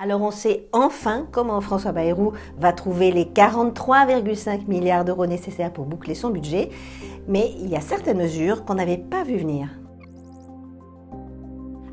Alors on sait enfin comment François Bayrou va trouver les 43,5 milliards d'euros nécessaires pour boucler son budget, mais il y a certaines mesures qu'on n'avait pas vu venir.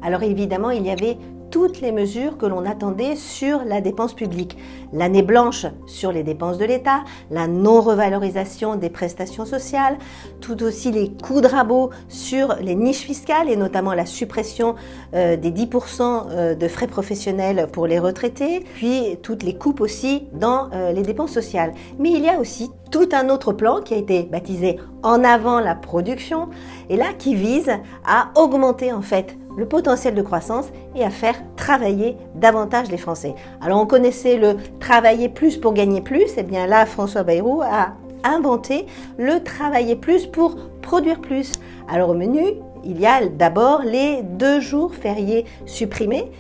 Alors évidemment, il y avait toutes les mesures que l'on attendait sur la dépense publique. L'année blanche sur les dépenses de l'État, la non-revalorisation des prestations sociales, tout aussi les coups de rabot sur les niches fiscales et notamment la suppression des 10% de frais professionnels pour les retraités, puis toutes les coupes aussi dans les dépenses sociales. Mais il y a aussi tout un autre plan qui a été baptisé « En avant la production » et là qui vise à augmenter en fait le potentiel de croissance et à faire travailler davantage les Français. Alors on connaissait le travailler plus pour gagner plus, et bien là François Bayrou a inventé le travailler plus pour produire plus. Alors au menu, il y a d'abord les 2 jours fériés supprimés,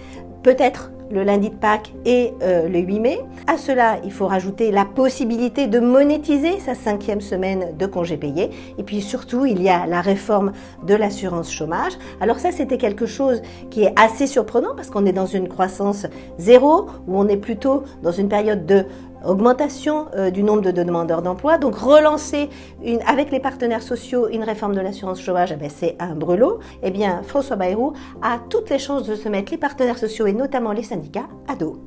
peut-être le lundi de Pâques et le 8 mai. À cela, il faut rajouter la possibilité de monétiser sa 5e semaine de congé payé. Et puis surtout, il y a la réforme de l'assurance chômage. Alors ça, c'était quelque chose qui est assez surprenant parce qu'on est dans une croissance zéro, où on est plutôt dans une période de augmentation du nombre de demandeurs d'emploi. Donc relancer avec les partenaires sociaux une réforme de l'assurance chômage, c'est un brûlot. Eh bien, François Bayrou a toutes les chances de se mettre les partenaires sociaux et notamment les syndicats à dos.